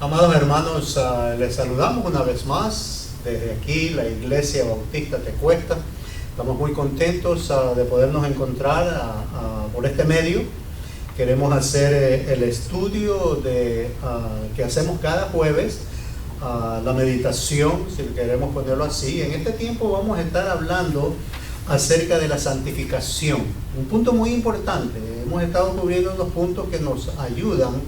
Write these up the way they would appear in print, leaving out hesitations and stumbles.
Amados hermanos, les saludamos una vez más desde aquí, la Iglesia Bautista Tecuesta. Estamos muy contentos de podernos encontrar por este medio. Queremos hacer el estudio que hacemos cada jueves, la meditación, si queremos ponerlo así. En este tiempo vamos a estar hablando acerca de la santificación, un punto muy importante. Hemos estado cubriendo unos puntos que nos ayudan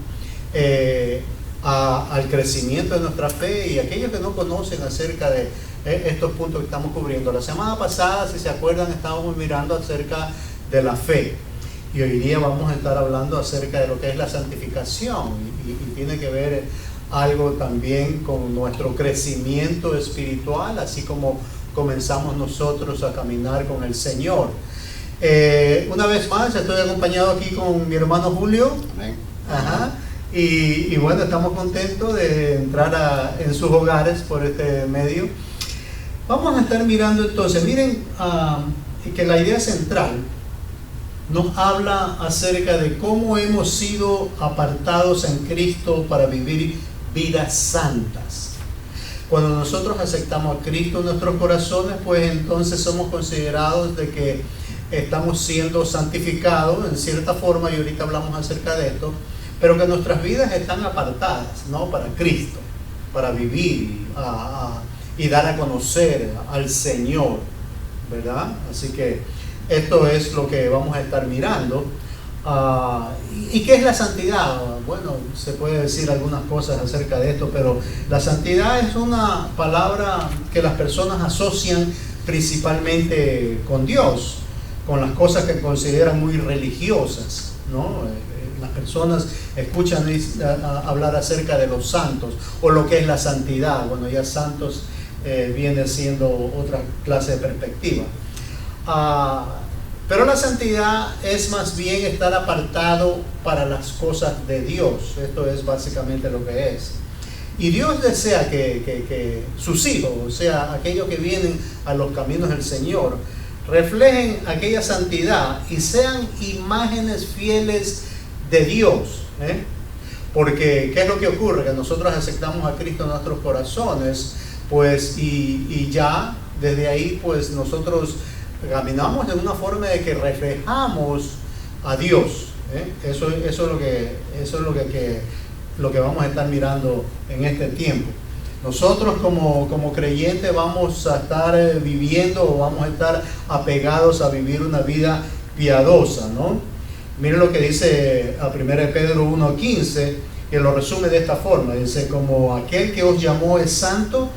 al crecimiento de nuestra fe, y aquellos que no conocen acerca de estos puntos que estamos cubriendo. La semana pasada, si se acuerdan, estábamos mirando acerca de la fe, y hoy día vamos a estar hablando acerca de lo que es la santificación, y tiene que ver algo también con nuestro crecimiento espiritual, así como comenzamos nosotros a caminar con el Señor. Una vez más estoy acompañado aquí con mi hermano Julio. Amén. Ajá. Y bueno, estamos contentos de entrar en sus hogares por este medio. Vamos a estar mirando entonces, miren, que la idea central nos habla acerca de cómo hemos sido apartados en Cristo para vivir vidas santas. Cuando nosotros aceptamos a Cristo en nuestros corazones, pues entonces somos considerados de que estamos siendo santificados en cierta forma, y ahorita hablamos acerca de esto, pero que nuestras vidas están apartadas, ¿no?, para Cristo, para vivir y dar a conocer al Señor, ¿verdad? Así que esto es lo que vamos a estar mirando. ¿Y qué es la santidad? Bueno, se puede decir algunas cosas acerca de esto, pero la santidad es una palabra que las personas asocian principalmente con Dios, con las cosas que consideran muy religiosas, ¿no? Las personas escuchan hablar acerca de los santos o lo que es la santidad. Bueno, ya santos viene siendo otra clase de perspectiva. Pero la santidad es más bien estar apartado para las cosas de Dios. Esto es básicamente lo que es. Y Dios desea que sus hijos, o sea, aquellos que vienen a los caminos del Señor, reflejen aquella santidad y sean imágenes fieles de Dios, porque ¿qué es lo que ocurre? Que nosotros aceptamos a Cristo en nuestros corazones, pues, y ya desde ahí, pues, nosotros caminamos de una forma de que reflejamos a Dios. Eso es lo que vamos a estar mirando en este tiempo. Nosotros como creyentes vamos a estar viviendo, o vamos a estar apegados a vivir una vida piadosa, ¿no? Miren lo que dice a 1 Pedro 1:15, que lo resume de esta forma. Dice: como aquel que os llamó es santo,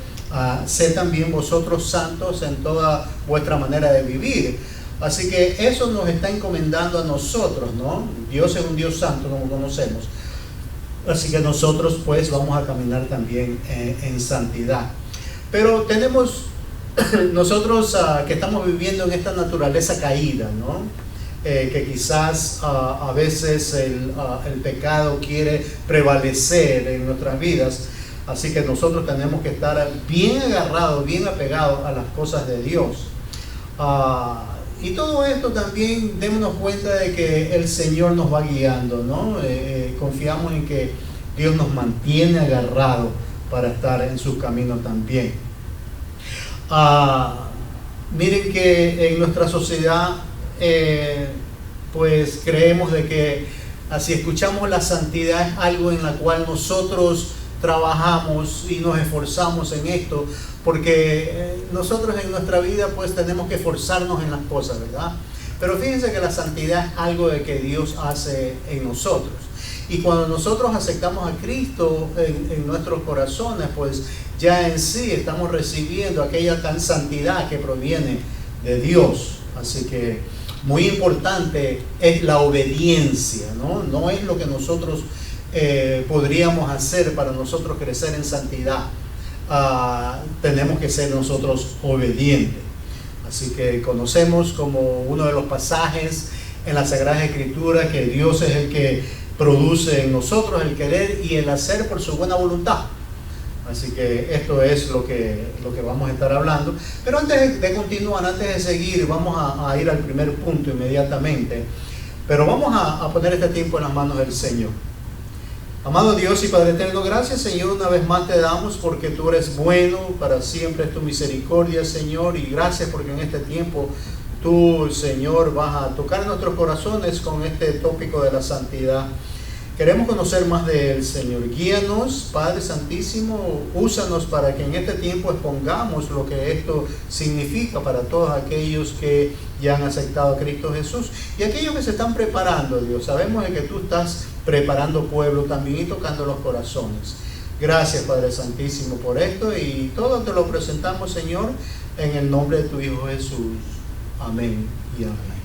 sed también vosotros santos en toda vuestra manera de vivir. Así que eso nos está encomendando a nosotros, ¿no? Dios es un Dios santo, como conocemos. Así que nosotros pues vamos a caminar también en santidad. Pero tenemos nosotros que estamos viviendo en esta naturaleza caída, ¿no? Que quizás a veces el pecado quiere prevalecer en nuestras vidas. Así que nosotros tenemos que estar bien agarrados, bien apegados a las cosas de Dios. Y todo esto también, démonos cuenta de que el Señor nos va guiando, ¿no? Confiamos en que Dios nos mantiene agarrados para estar en su camino también. Miren que en nuestra sociedad, pues creemos de que si escuchamos la santidad es algo en la cual nosotros trabajamos y nos esforzamos en esto, porque nosotros en nuestra vida pues tenemos que esforzarnos en las cosas, ¿verdad? Pero fíjense que la santidad es algo de que Dios hace en nosotros, y cuando nosotros aceptamos a Cristo en nuestros corazones, pues ya en sí estamos recibiendo aquella santidad que proviene de Dios. Así que muy importante es la obediencia, ¿no? No es lo que nosotros podríamos hacer para nosotros crecer en santidad. Tenemos que ser nosotros obedientes. Así que conocemos como uno de los pasajes en la Sagrada Escritura que Dios es el que produce en nosotros el querer y el hacer por su buena voluntad. Así que esto es lo que vamos a estar hablando. Pero antes de continuar, antes de seguir, vamos a ir al primer punto inmediatamente. Pero vamos a poner este tiempo en las manos del Señor. Amado Dios y Padre eterno, gracias Señor, una vez más te damos porque tú eres bueno, para siempre es tu misericordia Señor, y gracias porque en este tiempo tú Señor vas a tocar nuestros corazones con este tópico de la santidad. Queremos conocer más de Él, Señor. Guíanos, Padre Santísimo, úsanos para que en este tiempo expongamos lo que esto significa para todos aquellos que ya han aceptado a Cristo Jesús y aquellos que se están preparando, Dios. Sabemos de que tú estás preparando pueblo también y tocando los corazones. Gracias, Padre Santísimo, por esto y todo te lo presentamos, Señor, en el nombre de tu Hijo Jesús. Amén y amén.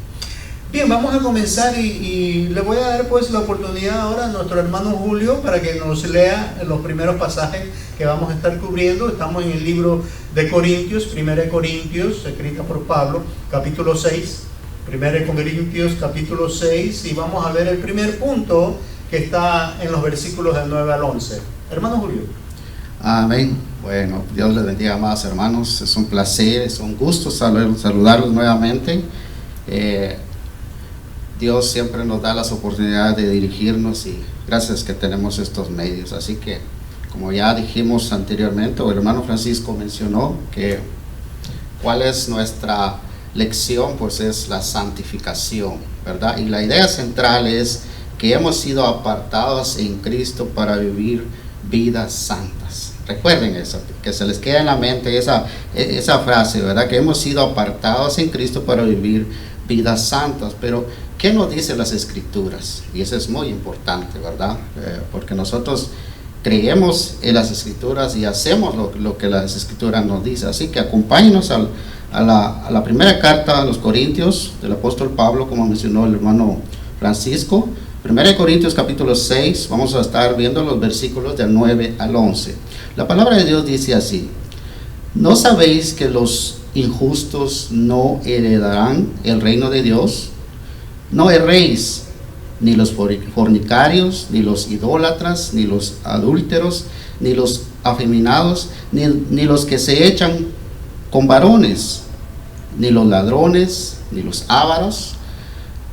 Bien, vamos a comenzar y le voy a dar pues la oportunidad ahora a nuestro hermano Julio para que nos lea los primeros pasajes que vamos a estar cubriendo. Estamos en el libro de Corintios, 1 Corintios, escrita por Pablo, capítulo 6. 1 Corintios, capítulo 6, y vamos a ver el primer punto que está en los versículos del 9 al 11. Hermano Julio. Amén. Bueno, Dios les bendiga más, hermanos. Es un placer, es un gusto saludarlos nuevamente. Dios siempre nos da las oportunidades de dirigirnos y gracias que tenemos estos medios. Así que, como ya dijimos anteriormente, o el hermano Francisco mencionó que cuál es nuestra lección, pues es la santificación, ¿verdad? Y la idea central es que hemos sido apartados en Cristo para vivir vidas santas. Recuerden eso, que se les quede en la mente esa frase, ¿verdad? Que hemos sido apartados en Cristo para vivir vidas santas. Pero ¿qué nos dicen las Escrituras? Y eso es muy importante, ¿verdad? Porque nosotros creemos en las Escrituras y hacemos lo que las Escrituras nos dicen. Así que acompáñenos a la primera carta a los Corintios del apóstol Pablo, como mencionó el hermano Francisco. 1 Corintios capítulo 6, vamos a estar viendo los versículos del 9 al 11. La palabra de Dios dice así: ¿no sabéis que los injustos no heredarán el reino de Dios? No erréis, ni los fornicarios, ni los idólatras, ni los adúlteros, ni los afeminados, ni los que se echan con varones, ni los ladrones, ni los ávaros,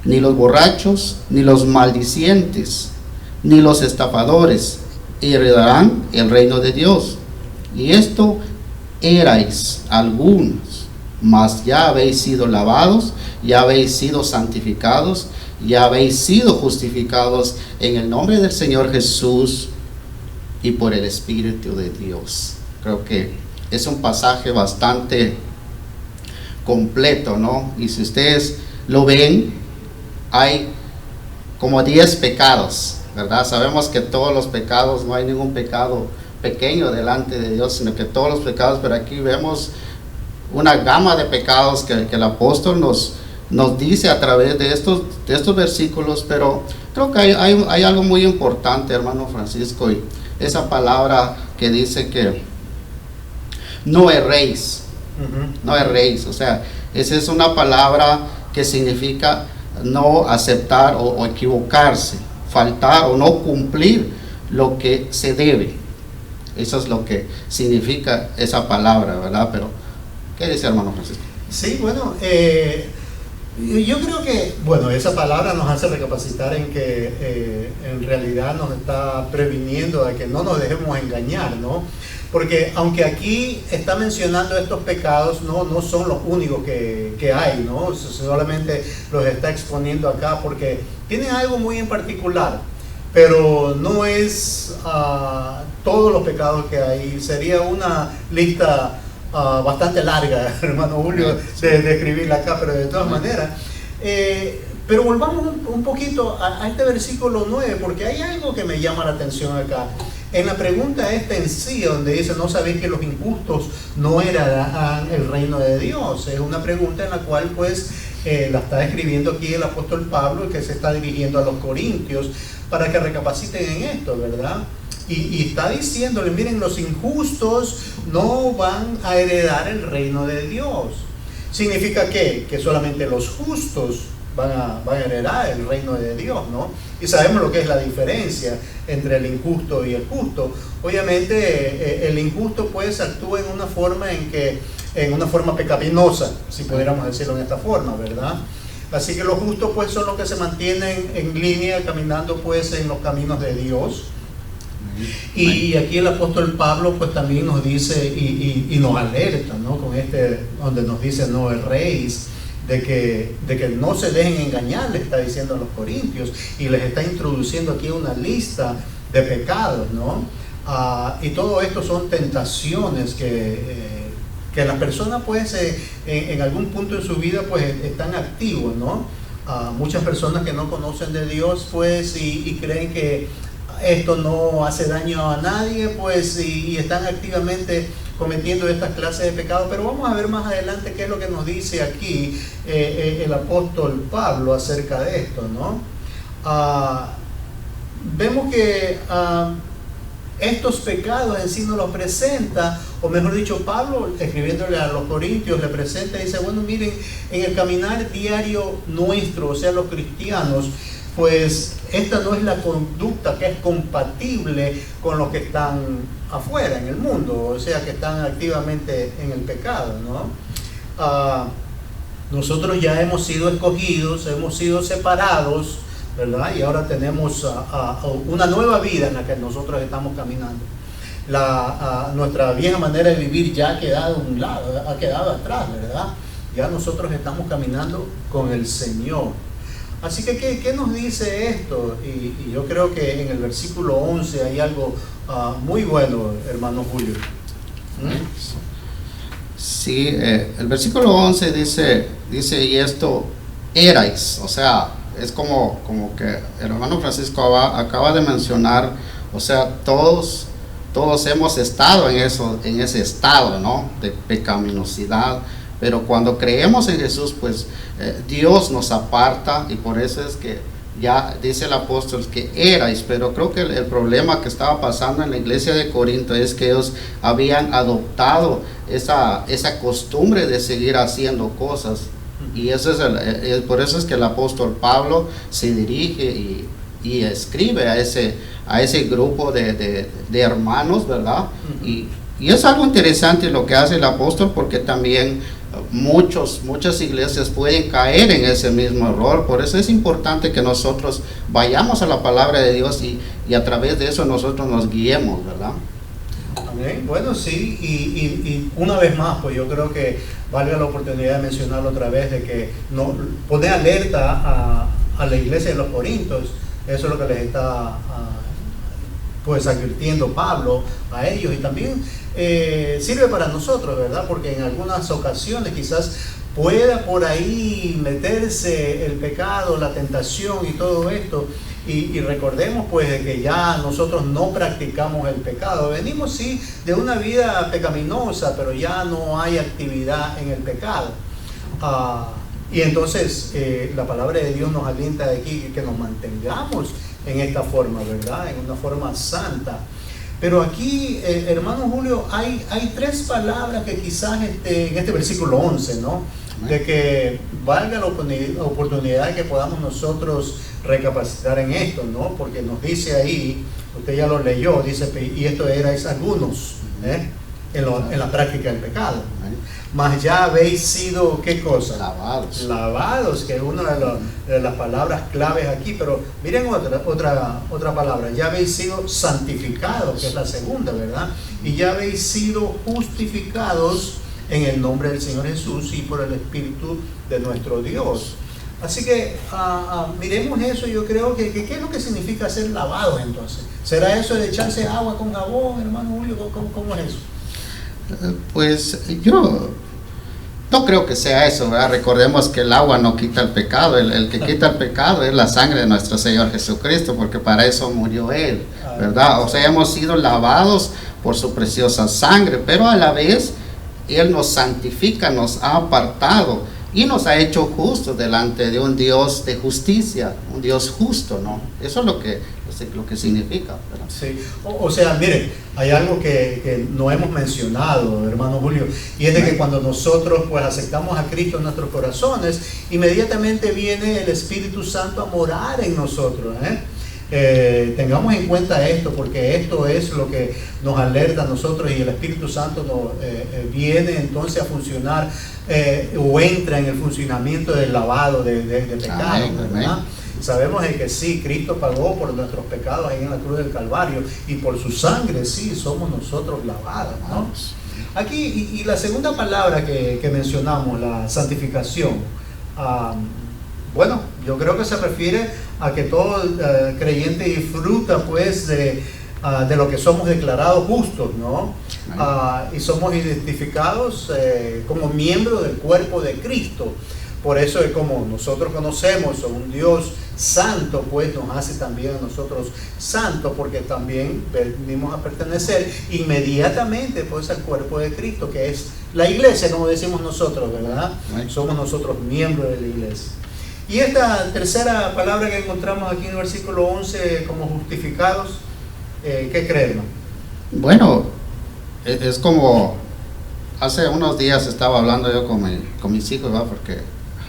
ni los borrachos, ni los maldicientes, ni los estafadores heredarán el reino de Dios. Y esto erais algunos, mas ya habéis sido lavados, ya habéis sido santificados, ya habéis sido justificados en el nombre del Señor Jesús y por el Espíritu de Dios. Creo que es un pasaje bastante completo, ¿no? Y si ustedes lo ven, hay como 10 pecados, ¿verdad? Sabemos que todos los pecados, no hay ningún pecado pequeño delante de Dios, sino que todos los pecados, pero aquí vemos una gama de pecados que el apóstol nos dice a través de estos versículos. Pero creo que hay algo muy importante, hermano Francisco, y esa palabra que dice que no erréis, no erréis, o sea, esa es una palabra que significa no aceptar o equivocarse, faltar o no cumplir lo que se debe. Eso es lo que significa esa palabra, ¿verdad? Pero, ¿qué dice hermano Francisco? Sí, bueno, yo creo que, bueno, esa palabra nos hace recapacitar en que en realidad nos está previniendo de que no nos dejemos engañar, ¿no? Porque aunque aquí está mencionando estos pecados, no son los únicos que hay, ¿no? Solamente los está exponiendo acá porque tienen algo muy en particular, pero no es todos los pecados que hay. Sería una lista bastante larga, hermano Julio, de escribirla acá, pero de todas maneras. Pero volvamos un poquito a este versículo 9, porque hay algo que me llama la atención acá. En la pregunta esta en sí, donde dice, ¿no sabéis que los injustos no heredarán el reino de Dios? Es una pregunta en la cual pues la está escribiendo aquí el apóstol Pablo, que se está dirigiendo a los corintios para que recapaciten en esto, ¿verdad? Y está diciéndole, miren, los injustos no van a heredar el reino de Dios. ¿Significa qué? Que solamente los justos van a heredar el reino de Dios, ¿no? Y sabemos lo que es la diferencia entre el injusto y el justo. Obviamente el injusto pues actúa en una forma pecaminosa, si pudiéramos decirlo en esta forma, ¿verdad? Así que los justos pues son los que se mantienen en línea, caminando pues en los caminos de Dios, Y aquí el apóstol Pablo pues también nos dice y nos alerta, ¿no? Con donde nos dice no erréis, de que no se dejen engañar, le está diciendo a los corintios, y les está introduciendo aquí una lista de pecados, ¿no? Y todo esto son tentaciones que las personas pues en algún punto de su vida pues están activos, ¿no? Muchas personas que no conocen de Dios pues y creen que esto no hace daño a nadie pues y están activamente cometiendo estas clases de pecados. Pero vamos a ver más adelante qué es lo que nos dice aquí el apóstol Pablo acerca de esto, ¿no? Vemos que estos pecados en sí nos los presenta, o mejor dicho, Pablo escribiéndole a los corintios le presenta y dice, bueno, miren, en el caminar diario nuestro, o sea, los cristianos, pues esta no es la conducta que es compatible con los que están afuera en el mundo, o sea, que están activamente en el pecado, ¿no? Nosotros ya hemos sido escogidos, hemos sido separados, ¿verdad? Y ahora tenemos una nueva vida en la que nosotros estamos caminando. Nuestra vieja manera de vivir ya ha quedado a un lado, ha quedado atrás, ¿verdad? Ya nosotros estamos caminando con el Señor. Así que, ¿qué nos dice esto? Y yo creo que en el versículo 11 hay algo muy bueno, hermano Julio. Sí, el versículo 11 dice, y esto erais, o sea, es como que el hermano Francisco acaba de mencionar, o sea, todos hemos estado en ese estado, ¿no? De pecaminosidad, pero cuando creemos en Jesús, pues Dios nos aparta, y por eso es que ya dice el apóstol que erais, pero creo que el problema que estaba pasando en la iglesia de Corinto es que ellos habían adoptado esa costumbre de seguir haciendo cosas. Y eso por eso es que el apóstol Pablo se dirige y escribe a ese grupo de hermanos, ¿verdad? Y es algo interesante lo que hace el apóstol, porque también muchas iglesias pueden caer en ese mismo error. Por eso es importante que nosotros vayamos a la palabra de Dios y a través de eso nosotros nos guiemos, ¿verdad? Amén. Bueno, sí, y una vez más, pues yo creo que valga la oportunidad de mencionarlo otra vez, de que no pone alerta a la iglesia de los Corintios. Eso es lo que les está pues advirtiendo Pablo a ellos, y también sirve para nosotros, ¿verdad? Porque en algunas ocasiones quizás pueda por ahí meterse el pecado, la tentación y todo esto. Y recordemos pues de que ya nosotros no practicamos el pecado. Venimos sí de una vida pecaminosa, pero ya no hay actividad en el pecado. Y entonces la palabra de Dios nos alienta de aquí que nos mantengamos en esta forma, ¿verdad? En una forma santa. Pero aquí, hermano Julio, hay tres palabras que quizás en este versículo 11, ¿no? De que valga la oportunidad de que podamos nosotros recapacitar en esto, ¿no? Porque nos dice ahí, usted ya lo leyó, dice, y esto erais algunos, en la práctica del pecado. Mas ya habéis sido, ¿qué cosa? Lavados, que es una de las palabras claves aquí. Pero miren otra palabra, ya habéis sido santificados, que es la segunda, ¿verdad? Y ya habéis sido justificados en el nombre del Señor Jesús y por el Espíritu de nuestro Dios. Así que miremos eso. Yo creo que ¿qué es lo que significa ser lavados entonces? ¿Será eso de echarse agua con jabón, hermano Julio? ¿Cómo es eso? Pues yo no creo que sea eso, ¿verdad? Recordemos que el agua no quita el pecado, el que quita el pecado es la sangre de nuestro Señor Jesucristo, porque para eso murió Él, ¿verdad? O sea, hemos sido lavados por su preciosa sangre, pero a la vez Él nos santifica, nos ha apartado y nos ha hecho justos delante de un Dios de justicia, un Dios justo, ¿no? Eso es lo que significa, ¿verdad? Sí, o sea, miren, hay algo que no hemos mencionado, hermano Julio, y es de que cuando nosotros pues aceptamos a Cristo en nuestros corazones, inmediatamente viene el Espíritu Santo a morar en nosotros, tengamos en cuenta esto, porque esto es lo que nos alerta a nosotros, y el Espíritu Santo viene entonces a funcionar o entra en el funcionamiento del lavado de pecado, ¿verdad? sabemos de que sí, Cristo pagó por nuestros pecados ahí en la cruz del Calvario, y por su sangre sí somos nosotros lavados, ¿no? Aquí, y la segunda palabra que mencionamos, la santificación, bueno, yo creo que se refiere a que todo creyente disfruta pues de lo que somos declarados justos, ¿no? Y somos identificados como miembros del cuerpo de Cristo. Por eso es como nosotros conocemos a un Dios santo, pues nos hace también a nosotros santos, porque también venimos a pertenecer inmediatamente pues al cuerpo de Cristo, que es la iglesia, como decimos nosotros, ¿verdad? Somos nosotros miembros de la iglesia. Y esta tercera palabra que encontramos aquí en el versículo 11 como justificados, ¿qué creen? Bueno, es como hace unos días estaba hablando yo con mis hijos, ¿va? Porque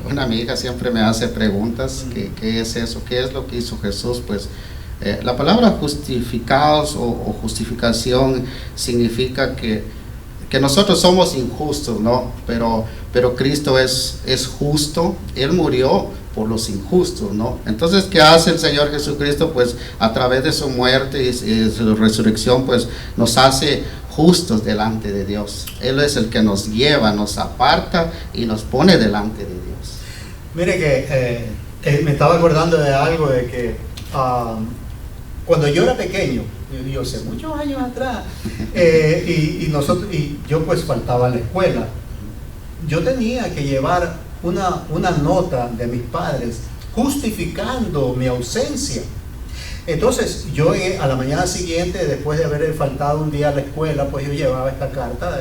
una mi hija siempre me hace preguntas, ¿qué es eso? ¿Qué es lo que hizo Jesús? Pues la palabra justificados o justificación significa que nosotros somos injustos, ¿no? Pero Cristo es justo, Él murió por los injustos, ¿no? Entonces, ¿qué hace el Señor Jesucristo? Pues a través de su muerte y su resurrección, pues nos hace justos delante de Dios. Él es el que nos lleva, nos aparta y nos pone delante de Dios. Mire que me estaba acordando de algo, de que cuando yo era pequeño, yo hace muchos años atrás, y yo pues faltaba a la escuela, yo tenía que llevar una nota de mis padres justificando mi ausencia. Entonces yo a la mañana siguiente, después de haber faltado un día a la escuela, pues yo llevaba esta carta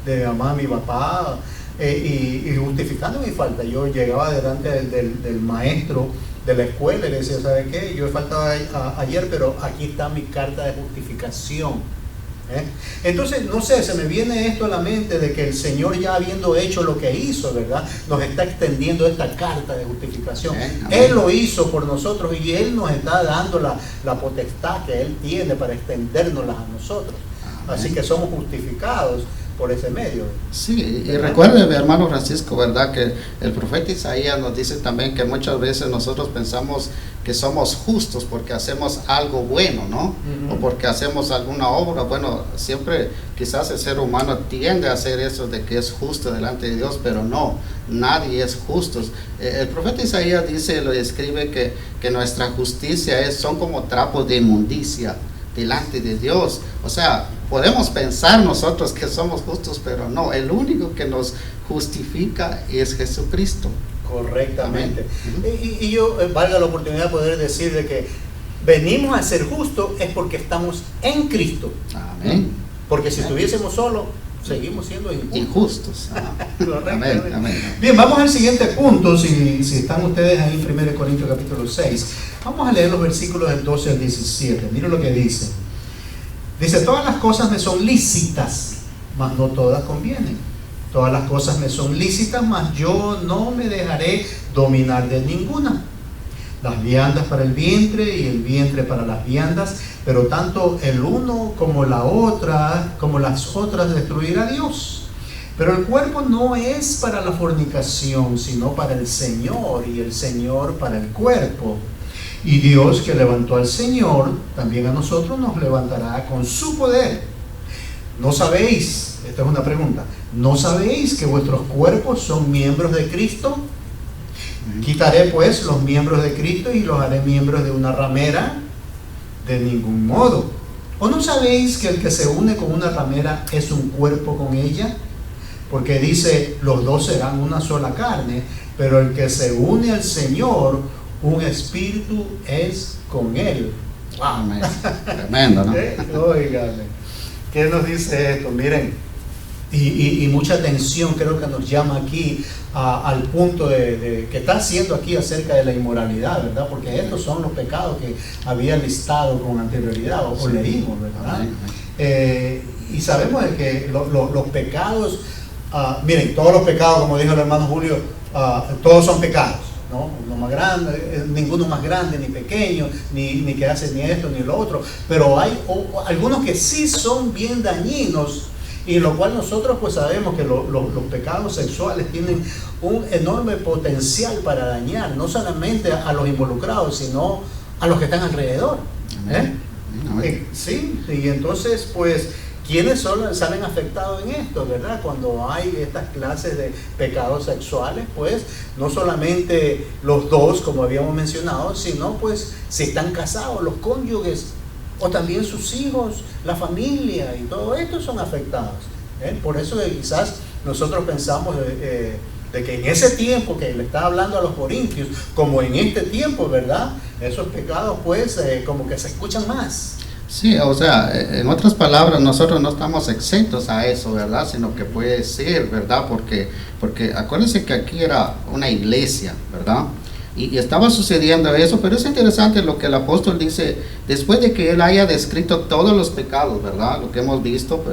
de mi mamá, mi papá, y justificando mi falta. Yo llegaba delante del maestro de la escuela y le decía, ¿sabe qué? Yo he faltado ayer, pero aquí está mi carta de justificación. Entonces, no sé, se me viene esto a la mente de que el Señor, ya habiendo hecho lo que hizo, ¿verdad?, nos está extendiendo esta carta de justificación. Él lo hizo por nosotros y Él nos está dando la potestad que Él tiene para extendérnosla a nosotros. Así que somos justificados por ese medio. Sí, y recuerde, mi hermano Francisco, ¿verdad?, que el profeta Isaías nos dice también que muchas veces nosotros pensamos que somos justos porque hacemos algo bueno, ¿no? O porque hacemos alguna obra. Bueno, siempre quizás el ser humano tiende a hacer eso de que es justo delante de Dios, pero no, nadie es justo. El profeta Isaías dice, lo escribe, que nuestra justicia son como trapos de inmundicia delante de Dios. O sea, podemos pensar nosotros que somos justos, pero no, el único que nos justifica es Jesucristo. Correctamente. Y yo, valga la oportunidad de poder decir de que venimos a ser justos es porque estamos en Cristo. Amén. Porque si estuviésemos solos, seguimos siendo injustos. Correctamente. Amén. Bien, vamos al siguiente punto. Si están ustedes ahí en 1 Corintios capítulo 6, vamos a leer los versículos del 12 al 17. Miren lo que dice. Dice, todas las cosas me son lícitas, mas no todas convienen. Todas las cosas me son lícitas, mas yo no me dejaré dominar de ninguna. Las viandas para el vientre y el vientre para las viandas, pero tanto el uno como las otras destruirá Dios. Pero el cuerpo no es para la fornicación, sino para el Señor, y el Señor para el cuerpo. Y Dios, que levantó al Señor, también a nosotros nos levantará con su poder. ¿No sabéis? Esta es una pregunta. ¿No sabéis que vuestros cuerpos son miembros de Cristo? Quitaré pues los miembros de Cristo y los haré miembros de una ramera. De ningún modo. ¿O no sabéis que el que se une con una ramera es un cuerpo con ella? Porque dice, los dos serán una sola carne, pero el que se une al Señor, un espíritu es con él. Wow. Tremendo, ¿no? Óigame, ¿qué nos dice esto? Miren, y mucha atención creo que nos llama aquí al punto de que está haciendo aquí acerca de la inmoralidad, ¿verdad? Porque estos son los pecados que había listado con anterioridad, o leímos, ¿verdad? Y sabemos de que los pecados, miren, todos los pecados, como dijo el hermano Julio, todos son pecados, ¿no? Uno más grande, ninguno más grande ni pequeño, ni que hace ni esto ni lo otro, pero hay algunos que sí son bien dañinos Y lo cual nosotros pues sabemos que los pecados sexuales tienen un enorme potencial para dañar, no solamente a los involucrados, sino a los que están alrededor. Sí, y entonces pues, ¿quiénes salen afectados en esto, verdad? Cuando hay estas clases de pecados sexuales, pues no solamente los dos, como habíamos mencionado, sino pues si están casados, los cónyuges, o también sus hijos, la familia, y todo esto son afectados. Por eso quizás nosotros pensamos de que en ese tiempo que le está hablando a los corintios, como en este tiempo, ¿verdad? Esos pecados pues como que se escuchan más. Sí, o sea, en otras palabras, nosotros no estamos exentos a eso, ¿verdad? Sino que puede ser, ¿verdad? Porque acuérdense que aquí era una iglesia, ¿verdad? Y estaba sucediendo eso, pero es interesante lo que el apóstol dice, después de que él haya descrito todos los pecados, ¿verdad? Lo que hemos visto,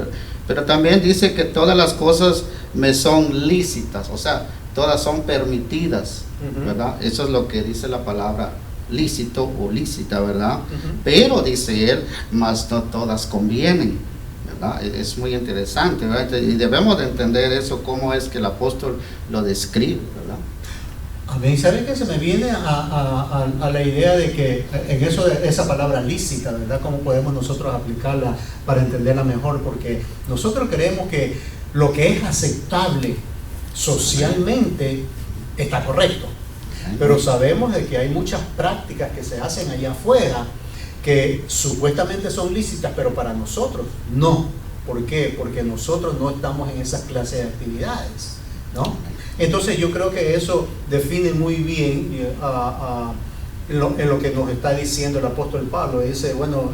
pero también dice que todas las cosas me son lícitas, o sea, todas son permitidas, ¿verdad? Eso es lo que dice la palabra lícito o lícita, ¿verdad? Pero dice él, mas no todas convienen, ¿verdad? Es muy interesante, ¿verdad? Y debemos de entender eso, cómo es que el apóstol lo describe, ¿verdad? A mí, ¿saben qué? Se me viene a la idea de que en eso, de esa palabra lícita, ¿verdad? ¿Cómo podemos nosotros aplicarla para entenderla mejor? Porque nosotros creemos que lo que es aceptable socialmente está correcto. Pero sabemos de que hay muchas prácticas que se hacen allá afuera que supuestamente son lícitas, pero para nosotros no. ¿Por qué? Porque nosotros no estamos en esas clases de actividades, ¿no? Entonces yo creo que eso define muy bien en lo que nos está diciendo el apóstol Pablo. Dice, bueno,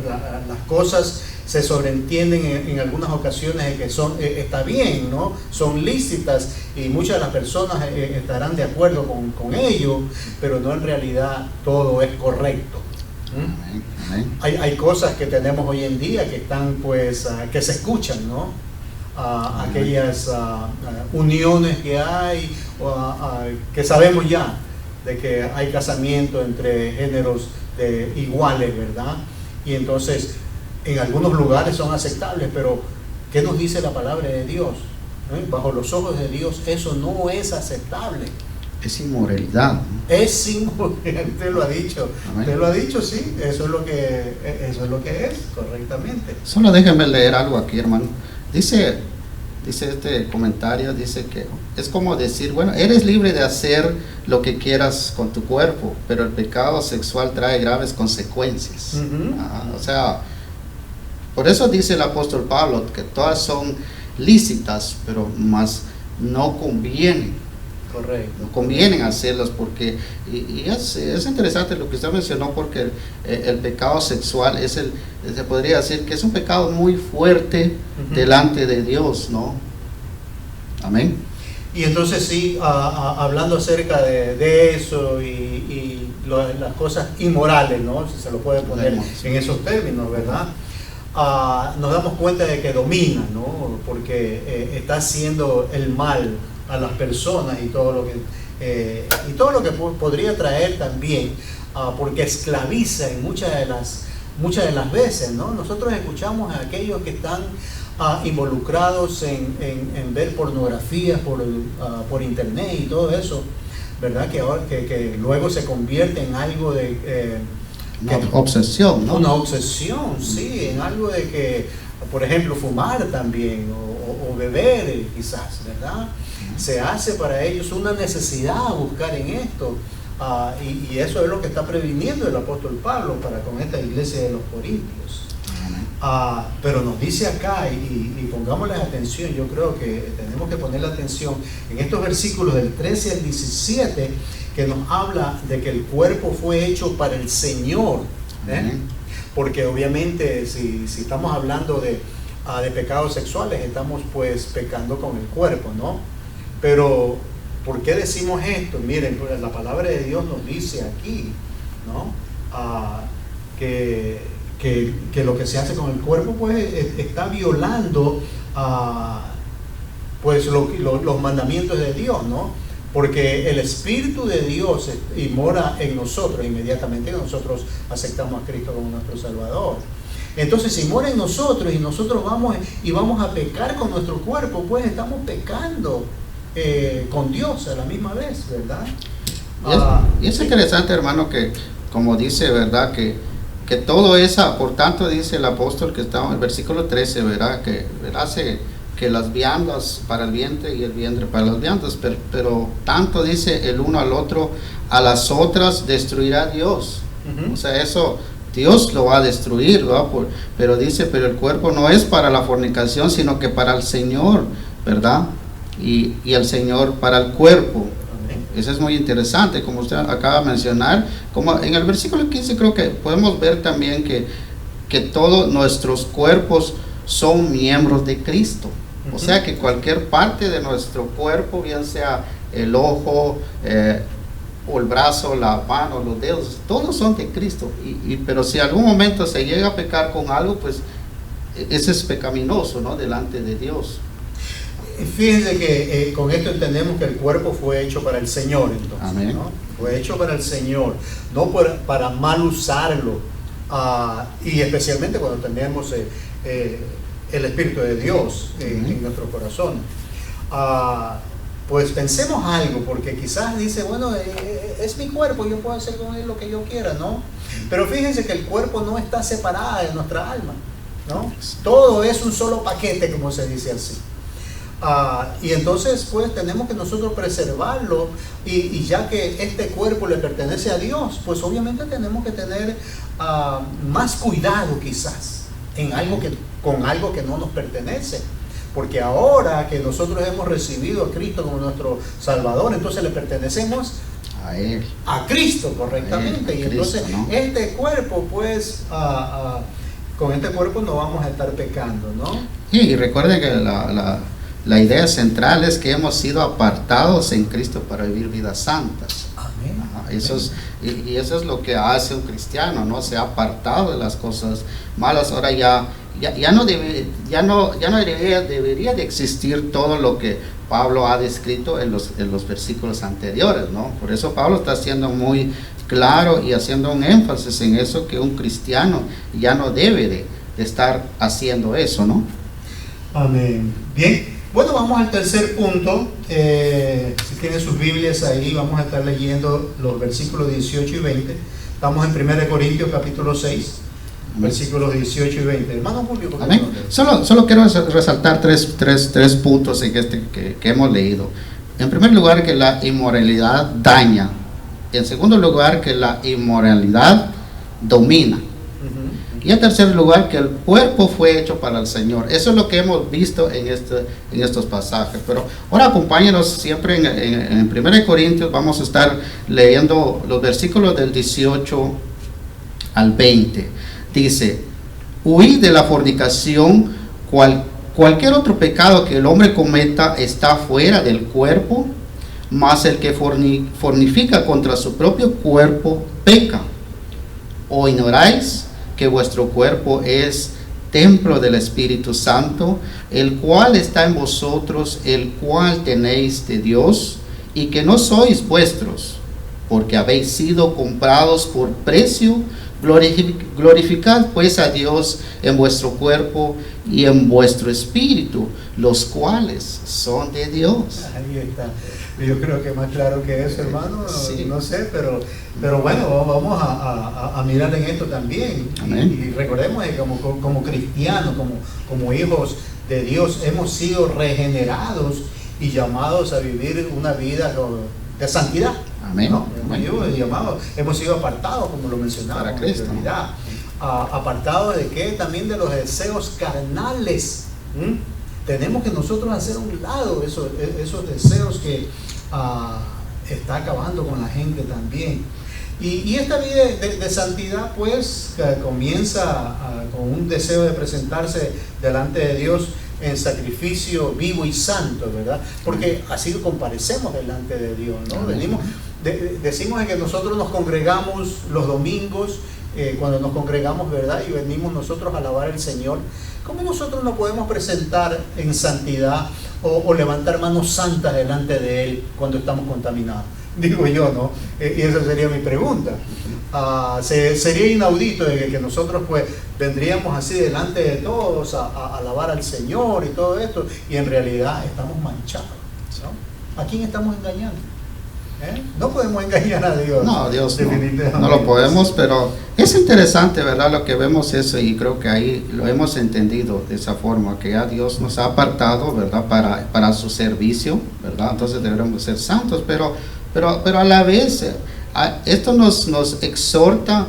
las cosas se sobreentienden en algunas ocasiones de que está bien, ¿no? Son lícitas y muchas de las personas estarán de acuerdo con ello, pero no en realidad todo es correcto. Hay cosas que tenemos hoy en día que están pues que se escuchan, ¿no? Aquellas uniones que hay, que sabemos ya de que hay casamiento entre géneros iguales, ¿verdad? Y entonces en algunos lugares son aceptables, pero ¿qué nos dice la palabra de Dios? Bajo los ojos de Dios eso no es aceptable. Es inmoralidad, ¿no? Es inmoralidad, usted lo ha dicho. Amén. Usted lo ha dicho, sí, eso es lo que es, correctamente. Solo déjenme leer algo aquí, hermano. Dice este comentario, dice que es como decir, bueno, eres libre de hacer lo que quieras con tu cuerpo, pero el pecado sexual trae graves consecuencias. O sea, por eso dice el apóstol Pablo que todas son lícitas, pero más no convienen. Correcto. No convienen hacerlas porque, y es interesante lo que usted mencionó, porque el pecado sexual se podría decir que es un pecado muy fuerte delante de Dios, ¿no? Amén. Y entonces sí, hablando acerca de eso y las cosas inmorales, ¿no? Si se lo puede poner en esos términos, ¿verdad? Nos damos cuenta de que domina, ¿no? Porque está haciendo el mal a las personas y todo lo que podría traer también, porque esclaviza en muchas de las veces, ¿no? Nosotros escuchamos a aquellos que están involucrados en ver pornografía por internet y todo eso, ¿verdad? Que luego se convierte en algo de una obsesión, ¿no? Una obsesión, sí, en algo de que, por ejemplo, fumar también o beber quizás, ¿verdad? Se hace para ellos una necesidad buscar en esto, y eso es lo que está previniendo el apóstol Pablo con esta iglesia de los Corintios. Pero nos dice acá, y pongámosle atención, yo creo que tenemos que ponerle atención en estos versículos del 13 al 17, que nos habla de que el cuerpo fue hecho para el Señor, porque obviamente si estamos hablando de pecados sexuales, estamos pues pecando con el cuerpo, ¿no? Pero ¿por qué decimos esto? Miren, pues la palabra de Dios nos dice aquí, ¿no? Que lo que se hace con el cuerpo pues está violando pues los mandamientos de Dios, ¿no? Porque el Espíritu de Dios mora en nosotros, inmediatamente nosotros aceptamos a Cristo como nuestro Salvador. Entonces, si mora en nosotros y nosotros vamos a pecar con nuestro cuerpo, pues estamos pecando con Dios a la misma vez, ¿verdad? Y es interesante, hermano, que como dice, ¿verdad? Que todo eso, por tanto, dice el apóstol que está en el versículo 13, ¿verdad? Que hace que las viandas para el vientre y el vientre para las viandas, pero tanto dice el uno al otro, a las otras destruirá Dios. O sea, eso Dios lo va a destruir, ¿verdad? Pero dice, pero el cuerpo no es para la fornicación, sino que para el Señor, ¿verdad? Y el Señor para el cuerpo. Eso es muy interesante, como usted acaba de mencionar. Como en el versículo 15 creo que podemos ver también que todos nuestros cuerpos son miembros de Cristo. O sea que cualquier parte de nuestro cuerpo, bien sea el ojo, o el brazo, la mano, los dedos, todos son de Cristo. Pero si algún momento se llega a pecar con algo, pues ese es pecaminoso, ¿no? Delante de Dios. Fíjense que con esto entendemos que el cuerpo fue hecho para el Señor, entonces. Amén. ¿No? Fue hecho para el Señor, no para mal usarlo, y especialmente cuando tenemos el Espíritu de Dios en nuestro corazón. Pues pensemos algo, porque quizás dice, bueno, es mi cuerpo, yo puedo hacer con él lo que yo quiera, ¿no? Pero fíjense que el cuerpo no está separado de nuestra alma, ¿no? Todo es un solo paquete, como se dice así. Y entonces pues tenemos que nosotros preservarlo, y ya que este cuerpo le pertenece a Dios, pues obviamente tenemos que tener más cuidado quizás con algo que no nos pertenece, porque ahora que nosotros hemos recibido a Cristo como nuestro Salvador, entonces le pertenecemos a Él, a Cristo correctamente, y Cristo, entonces ¿no? Este cuerpo pues con este cuerpo no vamos a estar pecando, ¿no? Y recuerden que la idea central es que hemos sido apartados en Cristo para vivir vidas santas. Amén. Eso es lo que hace un cristiano, ¿no? Se ha apartado de las cosas malas. Ahora ya no debería de existir todo lo que Pablo ha descrito en los versículos anteriores, ¿no? Por eso Pablo está siendo muy claro y haciendo un énfasis en eso, que un cristiano ya no debe de estar haciendo eso, ¿no? Amén. Bien. Bueno, vamos al tercer punto. Si tienen sus Biblias ahí, vamos a estar leyendo los versículos 18 y 20. Estamos en 1 Corintios capítulo 6, versículos 18 y 20. Hermano Julio, ¿por qué Amén. Solo quiero resaltar tres puntos en que hemos leído. En primer lugar, que la inmoralidad daña. En segundo lugar, que la inmoralidad domina. Y en tercer lugar, que el cuerpo fue hecho para el Señor. Eso es lo que hemos visto en estos pasajes. Pero ahora acompáñenos siempre en 1 Corintios. Vamos a estar leyendo los versículos del 18 al 20. Dice: huid de la fornicación. Cualquier otro pecado que el hombre cometa está fuera del cuerpo, mas el que fornifica contra su propio cuerpo peca. ¿O ignoráis que vuestro cuerpo es templo del Espíritu Santo, el cual está en vosotros, el cual tenéis de Dios, y que no sois vuestros, porque habéis sido comprados por precio? Glorificad pues a Dios en vuestro cuerpo y en vuestro espíritu, los cuales son de Dios. Ahí está. Yo creo que más claro que eso, hermano, Sí. no sé, pero bueno, vamos a mirar en esto también. Y recordemos que como cristianos, como hijos de Dios, hemos sido regenerados y llamados a vivir una vida de santidad. Amén. ¿No? Hemos sido apartados, como lo mencionaba, para Cristo. Apartados de qué, también de los deseos carnales. Tenemos que nosotros hacer a un lado esos deseos que está acabando con la gente también. Y esta vida de santidad pues comienza con un deseo de presentarse delante de Dios en sacrificio vivo y santo, ¿verdad? Porque así comparecemos delante de Dios, ¿no? Decimos que nosotros nos congregamos los domingos, cuando nos congregamos, ¿verdad? Y venimos nosotros a alabar al Señor. ¿Cómo nosotros nos podemos presentar en santidad o levantar manos santas delante de Él cuando estamos contaminados? Digo yo, ¿no? Y esa sería mi pregunta. Sería inaudito de que nosotros pues vendríamos así delante de todos a alabar al Señor y todo esto, y en realidad estamos manchados, ¿no? ¿A quién estamos engañando? No podemos engañar a Dios. No, Dios no lo podemos, pero es interesante, ¿verdad? Lo que vemos eso, y creo que ahí lo hemos entendido de esa forma, que ya Dios nos ha apartado, ¿verdad? Para su servicio, ¿verdad? Entonces debemos ser santos, pero a la vez esto nos exhorta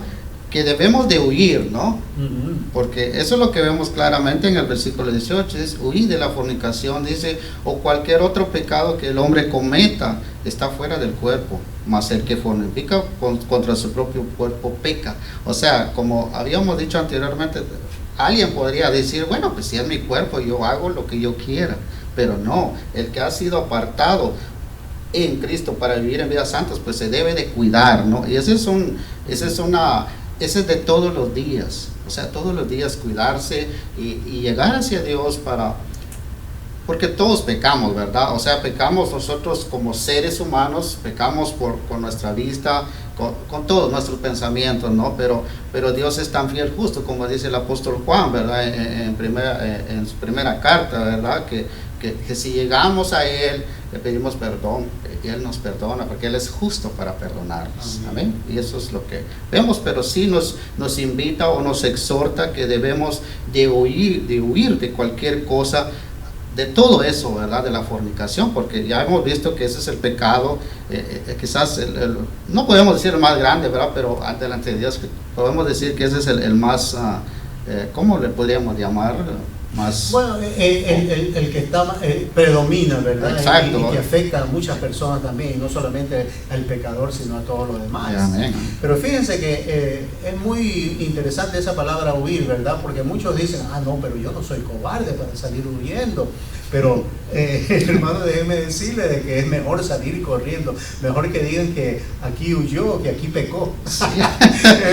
que debemos de huir, ¿no? Porque eso es lo que vemos claramente en el versículo 18, es huir de la fornicación, dice, o cualquier otro pecado que el hombre cometa está fuera del cuerpo, mas el que fornica contra su propio cuerpo peca. O sea, como habíamos dicho anteriormente, alguien podría decir, bueno, pues si es mi cuerpo, yo hago lo que yo quiera, pero no, el que ha sido apartado en Cristo para vivir en vidas santas, pues se debe de cuidar, ¿no? Y ese es de todos los días, o sea, todos los días cuidarse y llegar hacia Dios porque todos pecamos, ¿verdad? O sea, pecamos nosotros como seres humanos, pecamos con nuestra vista, con todos nuestros pensamientos, ¿no? Pero Dios es tan fiel, justo como dice el apóstol Juan, ¿verdad? En su primera carta, ¿verdad? Que si llegamos a Él, le pedimos perdón, y Él nos perdona, porque Él es justo para perdonarnos. Amén. Y eso es lo que vemos, pero sí nos invita o nos exhorta que debemos de huir de cualquier cosa, de todo eso, ¿verdad? De la fornicación, porque ya hemos visto que ese es el pecado, quizás no podemos decir el más grande, ¿verdad? Pero delante de Dios podemos decir que ese es el más, ¿cómo le podríamos llamar? Más, bueno, el que está predomina, ¿verdad? Exacto. Y que afecta a muchas personas también, y no solamente al pecador, sino a todos los demás. Amén. Pero fíjense que es muy interesante esa palabra huir, ¿verdad? Porque muchos dicen, no, pero yo no soy cobarde para salir huyendo. Pero, hermano, déjeme decirle de que es mejor salir corriendo, mejor que digan que aquí huyó, que aquí pecó. Sí.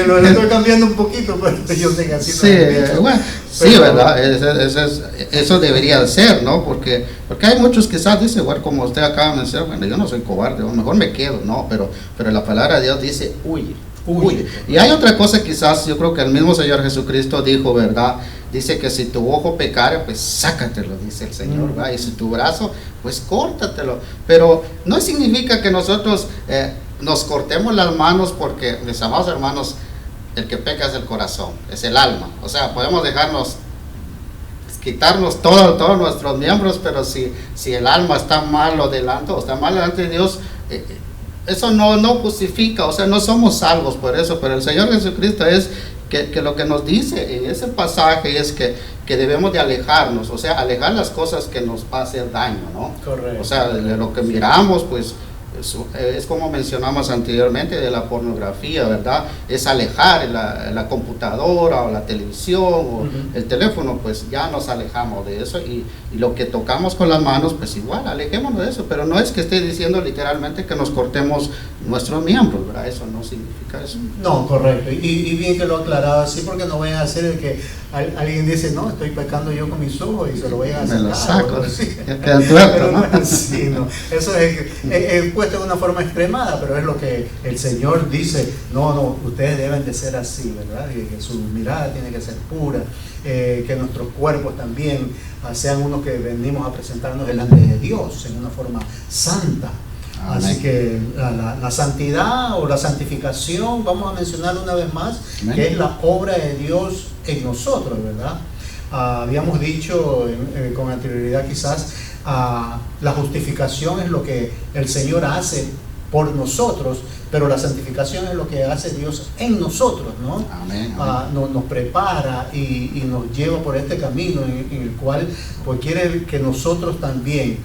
Lo estoy cambiando un poquito, pero yo sé que así sí, no bueno, sí, ¿verdad? Eso debería ser, ¿no? Porque hay muchos que quizás dicen, bueno, como usted acaba de mencionar, bueno, yo no soy cobarde, mejor me quedo, no, pero la palabra de Dios dice, huye. Y hay otra cosa, quizás, yo creo que el mismo Señor Jesucristo dijo, ¿verdad? Dice que si tu ojo pecare, pues sácatelo, dice el Señor, ¿verdad? Y si tu brazo, pues córtatelo. Pero no significa que nosotros nos cortemos las manos, porque, mis amados hermanos, el que peca es el corazón, es el alma. O sea, podemos quitarnos todos nuestros miembros, pero si el alma está mal delante de Dios, eso no justifica, o sea, no somos salvos por eso. Pero el Señor Jesucristo es que lo que nos dice en ese pasaje es que debemos de alejarnos, o sea, alejar las cosas que nos va a hacer daño, ¿no? Correcto. O sea, de lo que miramos, pues es como mencionamos anteriormente de la pornografía, ¿verdad? Es alejar la computadora o la televisión o el teléfono, pues ya nos alejamos de eso, y lo que tocamos con las manos, pues igual, alejémonos de eso, pero no es que esté diciendo literalmente que nos cortemos nuestros miembros, ¿verdad? Eso no significa eso. No, correcto, y bien que lo aclaraba así, porque no vayan a hacer el que alguien dice, no, estoy pecando yo con mis ojos, y se lo vayan a sacar. Me lo saco, ya quedan tuertos, ¿no? Sí, no, eso es puesto de una forma extremada, pero es lo que el Señor dice, no, ustedes deben de ser así, ¿verdad? Y que su mirada tiene que ser pura, que nuestros cuerpos también sean unos que venimos a presentarnos delante de Dios en una forma santa. Amén. Así que la santidad o la santificación, vamos a mencionar una vez más, amén, que es la obra de Dios en nosotros, ¿verdad? Habíamos dicho con anterioridad quizás, la justificación es lo que el Señor hace por nosotros, pero la santificación es lo que hace Dios en nosotros, ¿no? Amén, nos prepara y nos lleva por este camino en el cual pues quiere que nosotros también,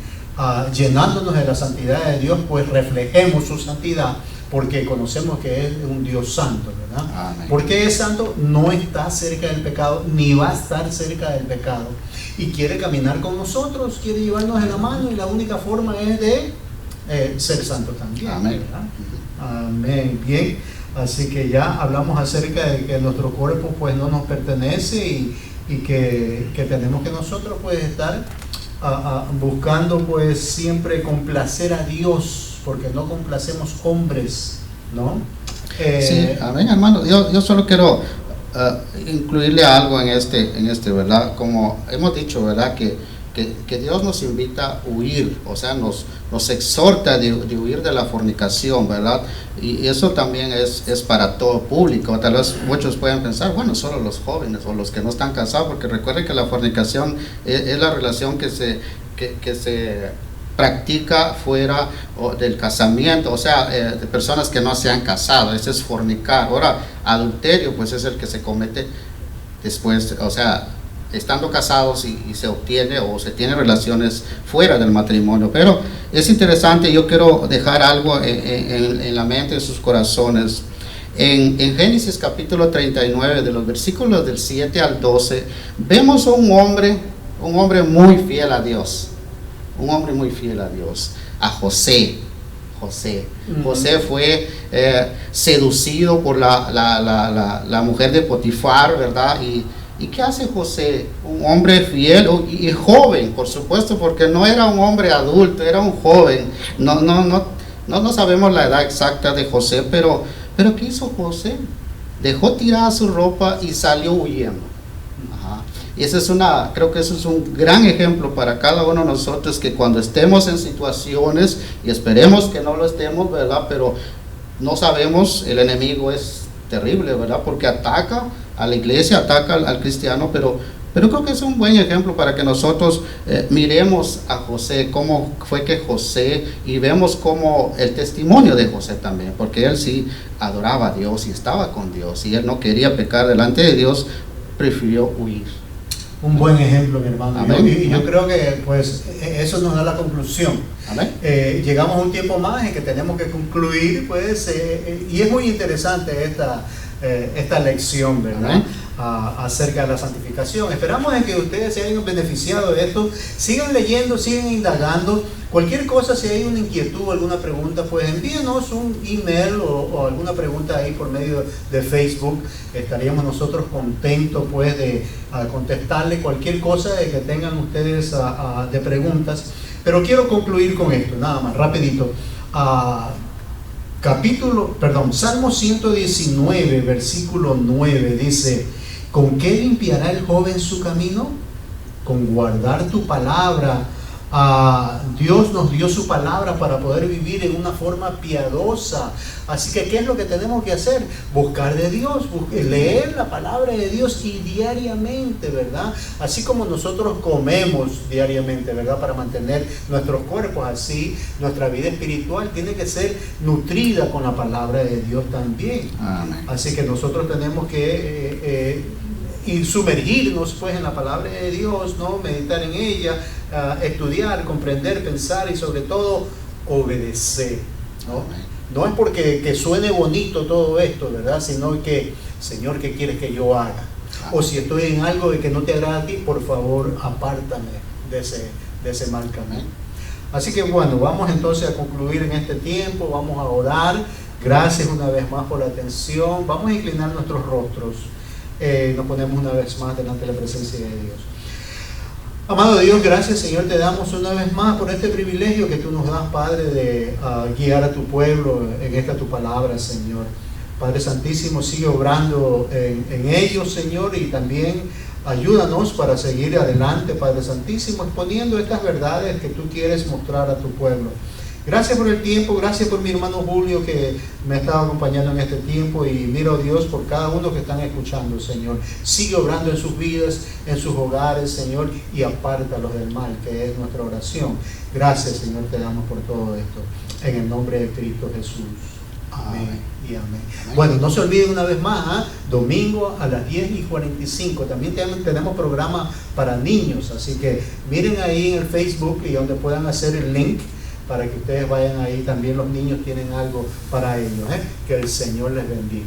llenándonos de la santidad de Dios, pues reflejemos su santidad, porque conocemos que es un Dios santo, ¿verdad? Amén. Porque es santo, no está cerca del pecado, ni va a estar cerca del pecado, y quiere caminar con nosotros, quiere llevarnos de la mano, y la única forma es de ser santo también. Amén. ¿Verdad? Amén. Bien, así que ya hablamos acerca de que nuestro cuerpo pues no nos pertenece, y que tenemos que nosotros pues estar buscando pues siempre complacer a Dios, porque no complacemos hombres, ¿no? Sí, amén, hermano. Yo solo quiero incluirle algo en este, ¿verdad? Como hemos dicho, ¿verdad? Que Dios nos invita a huir, o sea, nos exhorta de huir de la fornicación, ¿verdad? Y eso también es para todo público. Tal vez muchos pueden pensar, bueno, solo los jóvenes o los que no están casados, porque recuerden que la fornicación es la relación que se practica fuera del casamiento, o sea, de personas que no se han casado. Ese es fornicar. Ahora, adulterio, pues es el que se comete después, o sea, estando casados y se obtiene o se tiene relaciones fuera del matrimonio. Pero es interesante, yo quiero dejar algo en la mente, en sus corazones. En Génesis capítulo 39, de los versículos del 7 al 12, vemos a un hombre muy fiel a Dios. Un hombre muy fiel a Dios, a José. José fue seducido por la mujer de Potifar, ¿verdad? ¿Y qué hace José? Un hombre fiel y joven, por supuesto, porque no era un hombre adulto, era un joven. No sabemos la edad exacta de José, pero ¿qué hizo José? Dejó tirada su ropa y salió huyendo. Y creo que eso es un gran ejemplo para cada uno de nosotros, que cuando estemos en situaciones, y esperemos que no lo estemos, ¿verdad? Pero no sabemos, el enemigo es terrible, ¿verdad? Porque ataca a la iglesia, ataca al cristiano, pero creo que es un buen ejemplo para que nosotros miremos a José, cómo fue que José, y vemos como el testimonio de José también, porque él sí adoraba a Dios y estaba con Dios, y él no quería pecar delante de Dios, prefirió huir. Un buen ejemplo, mi hermano. Amén. Y yo creo que pues eso nos da la conclusión. Llegamos a un tiempo más en que tenemos que concluir, pues, y es muy interesante esta lección, ¿verdad? Acerca de la santificación. Esperamos en que ustedes se hayan beneficiado de esto. Sigan leyendo, sigan indagando. Cualquier cosa, si hay una inquietud, alguna pregunta, pues envíenos un email o alguna pregunta ahí por medio de Facebook. Estaríamos nosotros contentos, pues, de contestarle cualquier cosa que tengan ustedes de preguntas. Pero quiero concluir con esto, nada más, rapidito. Salmo 119, versículo 9, dice: ¿con qué limpiará el joven su camino? Con guardar tu palabra. Dios nos dio su palabra para poder vivir en una forma piadosa. Así que, ¿qué es lo que tenemos que hacer? Buscar de Dios, leer la palabra de Dios, y diariamente, ¿verdad? Así como nosotros comemos diariamente, ¿verdad? Para mantener nuestros cuerpos, así nuestra vida espiritual tiene que ser nutrida con la palabra de Dios también. Amén. Así que nosotros tenemos que y sumergirnos, pues, en la palabra de Dios, ¿no? Meditar en ella, estudiar, comprender, pensar y sobre todo obedecer, ¿no? No es porque que suene bonito todo esto, ¿verdad? Sino que, Señor, ¿qué quieres que yo haga? O si estoy en algo de que no te agrada a ti, por favor, apártame de ese mal camino. Así que bueno, vamos entonces a concluir en este tiempo, vamos a orar. Gracias una vez más por la atención. Vamos a inclinar nuestros rostros. Nos ponemos una vez más delante de la presencia de Dios. Amado Dios, gracias, Señor, te damos una vez más por este privilegio que tú nos das, Padre, de guiar a tu pueblo en esta tu palabra, Señor. Padre Santísimo, sigue obrando en ellos, Señor, y también ayúdanos para seguir adelante, Padre Santísimo, exponiendo estas verdades que tú quieres mostrar a tu pueblo. Gracias por el tiempo, gracias por mi hermano Julio que me ha estado acompañando en este tiempo, y miro, Dios, por cada uno que están escuchando, Señor. Sigue obrando en sus vidas, en sus hogares, Señor, y apártalos del mal, que es nuestra oración. Gracias, Señor, te damos por todo esto, en el nombre de Cristo Jesús. Amén y amén. Bueno, no se olviden una vez más, domingo a las 10:45. También tenemos programa para niños, así que miren ahí en el Facebook y donde puedan hacer el link para que ustedes vayan ahí. También los niños tienen algo para ellos. Que el Señor les bendiga.